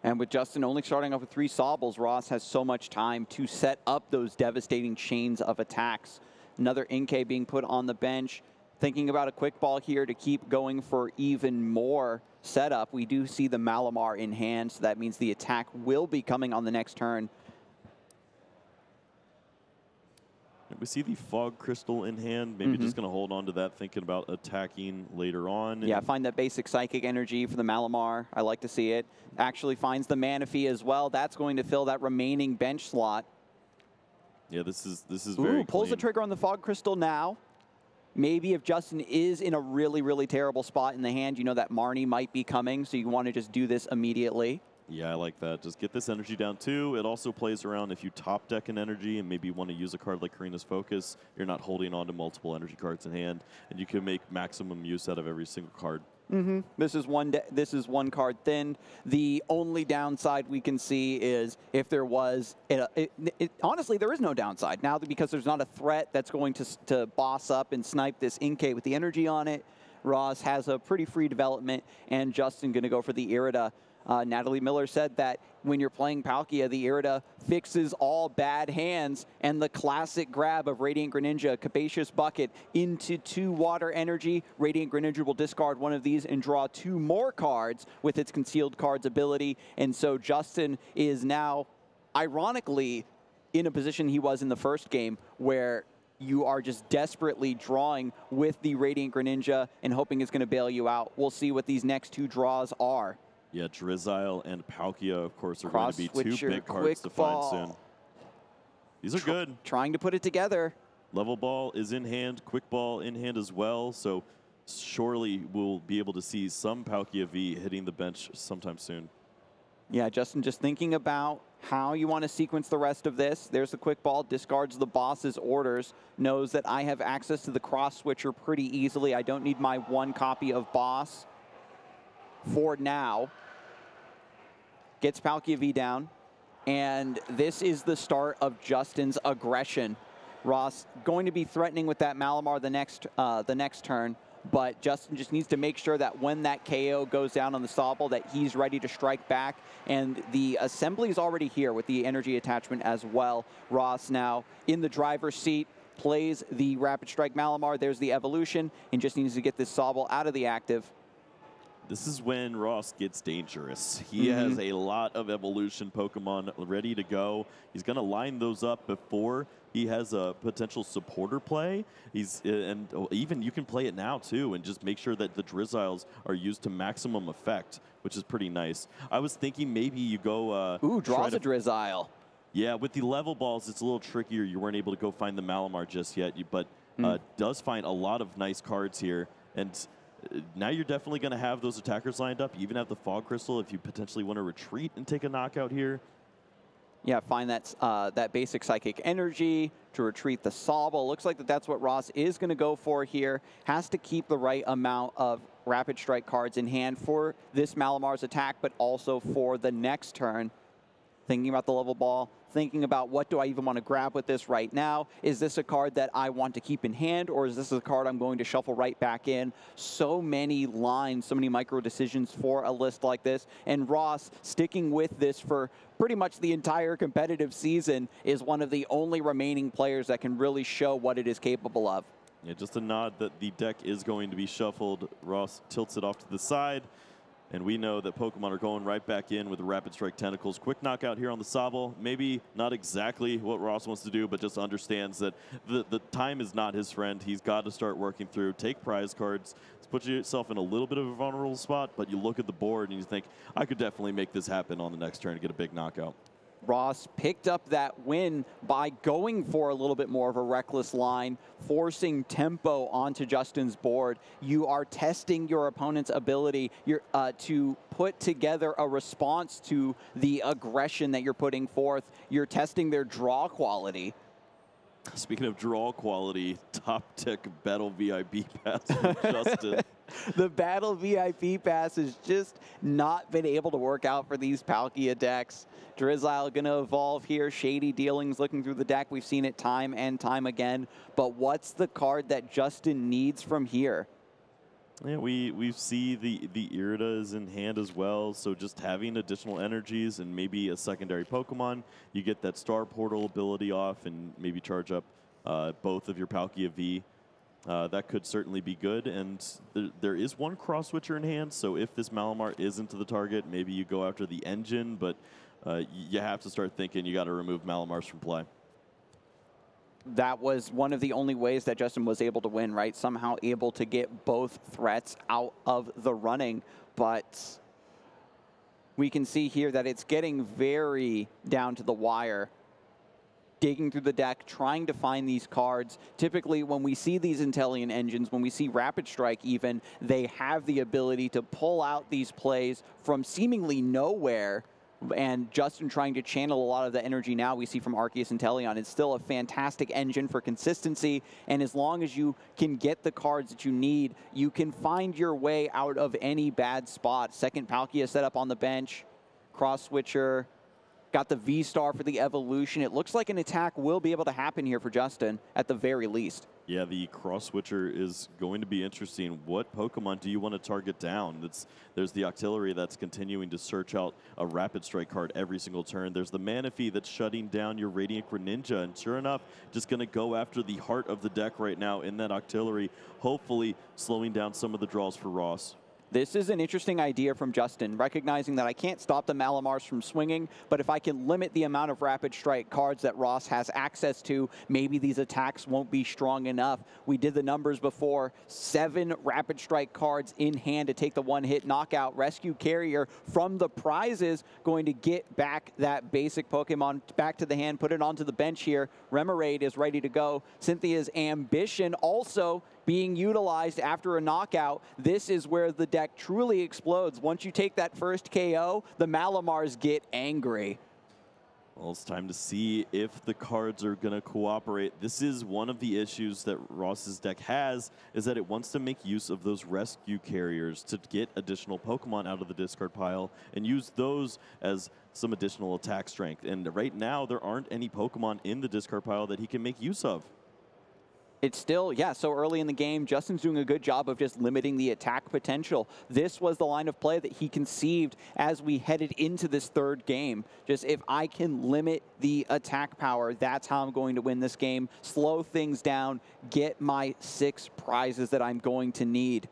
And with Justin only starting off with 3 Sobbles, Ross has so much time to set up those devastating chains of attacks. Another Inkay being put on the bench. Thinking about a quick ball here to keep going for even more setup. We do see the Malamar in hand, so that means the attack will be coming on the next turn. We see the Fog Crystal in hand. Maybe just going to hold on to that, thinking about attacking later on. Yeah, find that basic Psychic Energy for the Malamar. I like to see it. Actually finds the Manaphy as well. That's going to fill that remaining bench slot. Yeah, this is very pulls the trigger on the Fog Crystal now. Maybe if Justin is in a really, really terrible spot in the hand, you know that Marnie might be coming, so you want to just do this immediately. Yeah, I like that. Just get this energy down, too. It also plays around if you top deck an energy and maybe want to use a card like Karina's Focus, you're not holding on to multiple energy cards in hand, and you can make maximum use out of every single card. This is one card thin. The only downside we can see is if there was, honestly, there is no downside now because there's not a threat that's going to boss up and snipe this Inkay with the energy on it. Ross has a pretty free development, and Justin going to go for the Irida. Natalie Miller said that when you're playing Palkia, the Irida fixes all bad hands, and the classic grab of Radiant Greninja, Capacious Bucket into 2 water energy. Radiant Greninja will discard one of these and draw 2 more cards with its Concealed Cards ability. And so Justin is now, ironically, in a position he was in the first game where you are just desperately drawing with the Radiant Greninja and hoping it's going to bail you out. We'll see what these next 2 draws are. Yeah, Drizzile and Palkia, of course, are going to be 2 big cards to find soon. These are good. Trying to put it together. Level Ball is in hand, Quick Ball in hand as well, so surely we'll be able to see some Palkia V hitting the bench sometime soon. Yeah, Justin, just thinking about how you want to sequence the rest of this. There's the Quick Ball, discards the boss's orders, knows that I have access to the cross switcher pretty easily. I don't need my 1 copy of boss for now. Gets Palkia V down, and this is the start of Justin's aggression. Ross going to be threatening with that Malamar the next turn, but Justin just needs to make sure that when that KO goes down on the Sobble that he's ready to strike back, and the assembly is already here with the energy attachment as well. Ross now in the driver's seat, plays the Rapid Strike Malamar. There's the evolution, and just needs to get this Sobble out of the active. This is when Ross gets dangerous. He has a lot of evolution Pokemon ready to go. He's going to line those up before he has a potential supporter play. And even you can play it now too and just make sure that the Drizziles are used to maximum effect, which is pretty nice. I was thinking maybe you go... draws a Drizzile. Yeah, with the level balls, it's a little trickier. You weren't able to go find the Malamar just yet, but does find a lot of nice cards here. And now you're definitely going to have those attackers lined up. You even have the Fog Crystal if you potentially want to retreat and take a knockout here. Yeah, find that basic Psychic Energy to retreat the Sobble. Looks like that's what Ross is going to go for here. Has to keep the right amount of Rapid Strike cards in hand for this Malamar's attack, but also for the next turn. Thinking about the level ball, thinking about what do I even want to grab with this right now? Is this a card that I want to keep in hand, or is this a card I'm going to shuffle right back in? So many lines, so many micro decisions for a list like this. And Ross, sticking with this for pretty much the entire competitive season, is one of the only remaining players that can really show what it is capable of. Yeah, just a nod that the deck is going to be shuffled. Ross tilts it off to the side. And we know that Pokemon are going right back in with the Rapid Strike Tentacles. Quick knockout here on the Sobble. Maybe not exactly what Ross wants to do, but just understands that the time is not his friend. He's got to start working through, take prize cards, put yourself in a little bit of a vulnerable spot, but you look at the board and you think, I could definitely make this happen on the next turn and get a big knockout. Ross picked up that win by going for a little bit more of a reckless line, forcing tempo onto Justin's board. You are testing your opponent's ability to put together a response to the aggression that you're putting forth. You're testing their draw quality. Speaking of draw quality, top tick Battle VIP pass for Justin. The Battle VIP pass has just not been able to work out for these Palkia decks. Drizzile going to evolve here. Shady Dealings looking through the deck. We've seen it time and time again. But what's the card that Justin needs from here? Yeah, we see the Irida is in hand as well, so just having additional energies and maybe a secondary Pokemon, you get that Star Portal ability off and maybe charge up both of your Palkia V. That could certainly be good, and there is one Cross Switcher in hand, so if this Malamar isn't to the target, maybe you go after the engine, but you have to start thinking you got to remove Malamars from play. That was one of the only ways that Justin was able to win, right? Somehow able to get both threats out of the running. But we can see here that it's getting very down to the wire. Digging through the deck, trying to find these cards. Typically, when we see these Intellion engines, when we see Rapid Strike even, they have the ability to pull out these plays from seemingly nowhere. And Justin trying to channel a lot of the energy now we see from Arceus and Teleon. It's still a fantastic engine for consistency, and as long as you can get the cards that you need, you can find your way out of any bad spot. Second Palkia set up on the bench, Cross Switcher, got the V-Star for the evolution. It looks like an attack will be able to happen here for Justin, at the very least. Yeah, the Cross Switcher is going to be interesting. What Pokemon do you want to target down? There's the Octillery that's continuing to search out a Rapid Strike card every single turn. There's the Manaphy that's shutting down your Radiant Greninja. And sure enough, just going to go after the heart of the deck right now in that Octillery, hopefully slowing down some of the draws for Ross. This is an interesting idea from Justin, recognizing that I can't stop the Malamars from swinging, but if I can limit the amount of Rapid Strike cards that Ross has access to, maybe these attacks won't be strong enough. We did the numbers before, 7 Rapid Strike cards in hand to take the one-hit knockout. Rescue Carrier from the prizes going to get back that basic Pokemon back to the hand, put it onto the bench here. Remoraid is ready to go. Cynthia's Ambition also being utilized after a knockout. This is where the deck truly explodes. Once you take that first KO, the Malamars get angry. Well, it's time to see if the cards are going to cooperate. This is one of the issues that Ross's deck has, is that it wants to make use of those rescue carriers to get additional Pokemon out of the discard pile and use those as some additional attack strength. And right now, there aren't any Pokemon in the discard pile that he can make use of. It's still, yeah, so early in the game, Justin's doing a good job of just limiting the attack potential. This was the line of play that he conceived as we headed into this third game. Just if I can limit the attack power, that's how I'm going to win this game. Slow things down, get my 6 prizes that I'm going to need.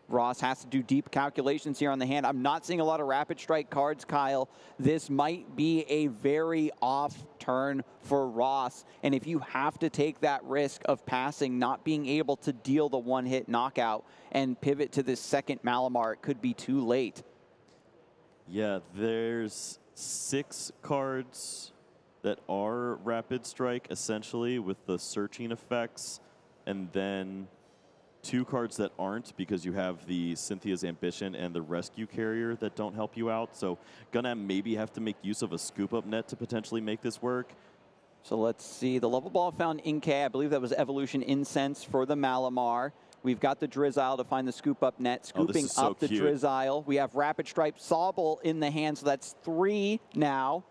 Ross has to do deep calculations here on the hand. I'm not seeing a lot of rapid strike cards, Kyle. This might be a very off turn for Ross. And if you have to take that risk of passing, not being able to deal the one-hit knockout and pivot to this second Malamar, it could be too late. Yeah, there's 6 cards that are rapid strike, essentially, with the searching effects, and then 2 cards that aren't, because you have the Cynthia's Ambition and the Rescue Carrier that don't help you out. So gonna maybe have to make use of a scoop-up net to potentially make this work. So let's see. The level ball found Inkay. I believe that was Evolution Incense for the Malamar. We've got the Drizzile to find the scoop-up net, scooping up the Drizzile. We have Rapid Stripe Sobble in the hand, so that's 3 now.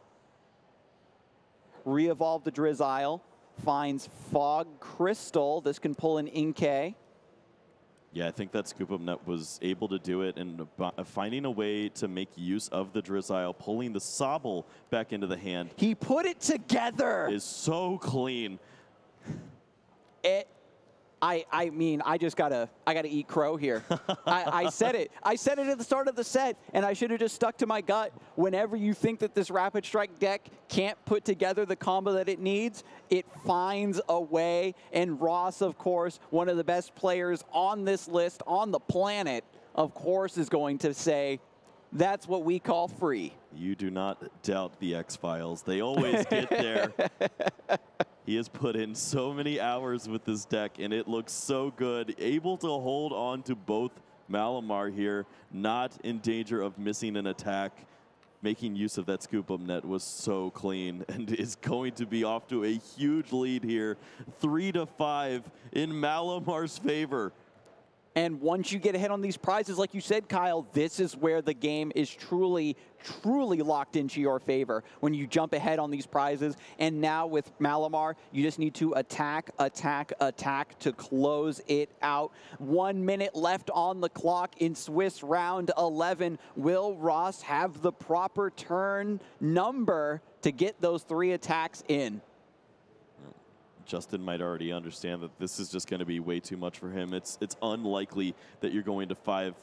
Re-evolve the Drizzile. Finds Fog Crystal. This can pull an Inkay. Yeah, I think that scoop-up net was able to do it, and finding a way to make use of the Drizzile, pulling the Sobble back into the hand. He put it together. Is so clean. I mean, I gotta eat crow here. I said it. I said it at the start of the set, and I should have just stuck to my gut. Whenever you think that this Rapid Strike deck can't put together the combo that it needs, it finds a way. And Ross, of course, one of the best players on this list on the planet, of course, is going to say, that's what we call free. You do not doubt the X-Files. They always get there. He has put in so many hours with this deck, and it looks so good. Able to hold on to both Malamar here, not in danger of missing an attack. Making use of that scoop-up net was so clean, and is going to be off to a huge lead here. 3-5 in Malamar's favor. And once you get ahead on these prizes, like you said, Kyle, this is where the game is truly, truly locked into your favor when you jump ahead on these prizes. And now with Malamar, you just need to attack, attack, attack to close it out. 1 minute left on the clock in Swiss round 11. Will Ross have the proper turn number to get those 3 attacks in? Justin might already understand that this is just going to be way too much for him. It's unlikely that you're going to find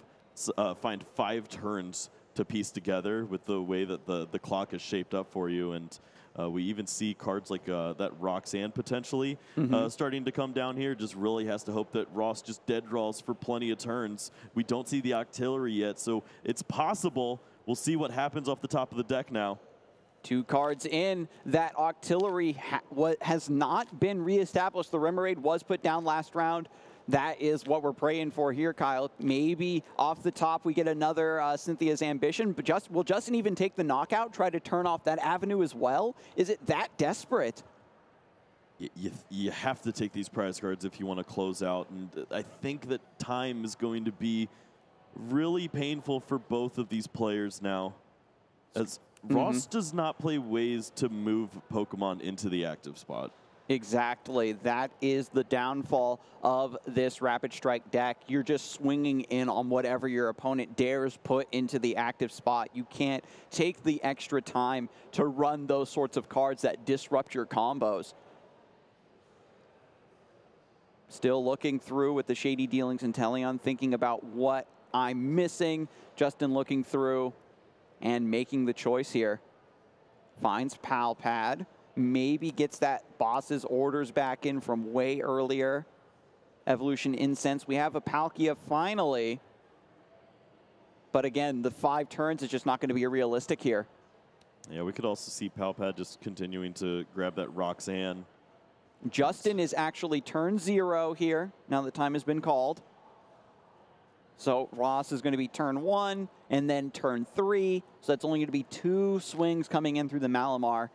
5 turns to piece together with the way that the clock is shaped up for you. And we even see cards like that Roxanne potentially starting to come down here. Just really has to hope that Ross just dead draws for plenty of turns. We don't see the Octillery yet, so it's possible. We'll see what happens off the top of the deck now. 2 cards in. That Octillery has not been reestablished. The Remoraid was put down last round. That is what we're praying for here, Kyle. Maybe off the top we get another Cynthia's Ambition, but will Justin even take the knockout, try to turn off that avenue as well? Is it that desperate? You have to take these prize cards if you want to close out, and I think that time is going to be really painful for both of these players now, as Ross does not play ways to move Pokemon into the active spot. Exactly. That is the downfall of this Rapid Strike deck. You're just swinging in on whatever your opponent dares put into the active spot. You can't take the extra time to run those sorts of cards that disrupt your combos. Still looking through with the Shady Dealings and Teleon, thinking about what I'm missing. Justin looking through and making the choice here. Finds Pal Pad. Maybe gets that boss's orders back in from way earlier. Evolution Incense. We have a Palkia finally. But again, the 5 turns is just not going to be realistic here. Yeah, we could also see Pal Pad just continuing to grab that Roxanne. Justin is actually turn 0 here, now that time has been called. So Ross is going to be turn 1 and then turn 3. So that's only going to be 2 swings coming in through the Malamar.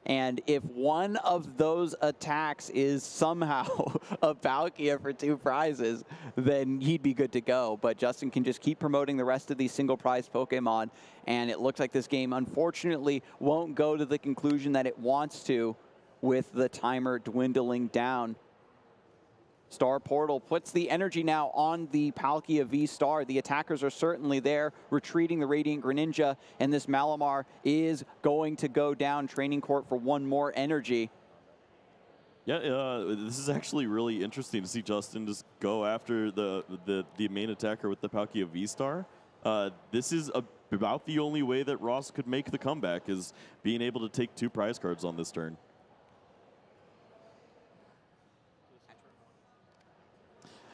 And if one of those attacks is somehow a Palkia for 2 prizes, then he'd be good to go. But Justin can just keep promoting the rest of these single prize Pokemon. And it looks like this game, unfortunately, won't go to the conclusion that it wants to. with the timer dwindling down. Star Portal puts the energy now on the Palkia V-Star. The attackers are certainly there, retreating the Radiant Greninja, and this Malamar is going to go down training court for one more energy. Yeah, this is actually really interesting to see Justin just go after the main attacker with the Palkia V-Star. This is about the only way that Ross could make the comeback, is being able to take 2 prize cards on this turn.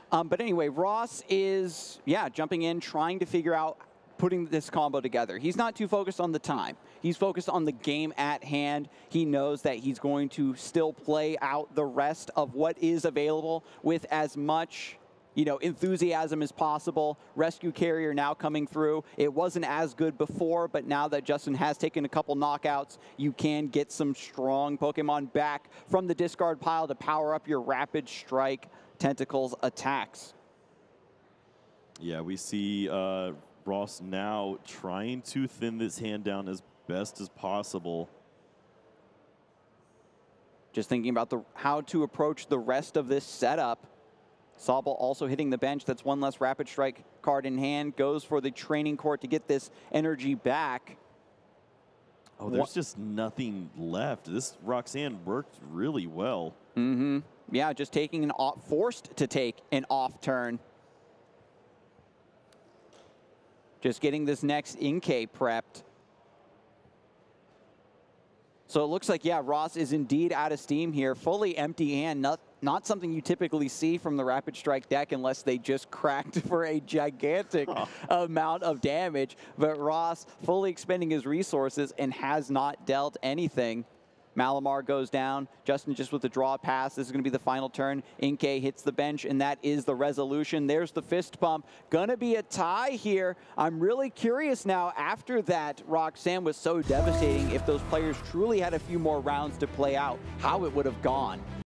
But anyway, Ross is, jumping in, trying to figure out putting this combo together. He's not too focused on the time. He's focused on the game at hand. He knows that he's going to still play out the rest of what is available with as much, enthusiasm as possible. Rescue Carrier now coming through. It wasn't as good before, but now that Justin has taken a couple knockouts, you can get some strong Pokemon back from the discard pile to power up your Rapid Strike Tentacles attacks. Yeah, we see Ross now trying to thin this hand down as best as possible. Just thinking about how to approach the rest of this setup. Sobel also hitting the bench. That's one less Rapid Strike card in hand. Goes for the training court to get this energy back. Oh, there's just nothing left. This Roxanne worked really well. Mm-hmm. Yeah, just taking an off, forced to take an off turn. Just getting this next Inkay prepped. So it looks like, Ross is indeed out of steam here. Fully empty hand, not something you typically see from the Rapid Strike deck unless they just cracked for a gigantic amount of damage. But Ross fully expending his resources and has not dealt anything. Malamar goes down. Justin just with the draw pass. This is going to be the final turn. Inkay hits the bench, and that is the resolution. There's the fist pump. Going to be a tie here. I'm really curious now, after that Roxanne was so devastating, if those players truly had a few more rounds to play out, how it would have gone.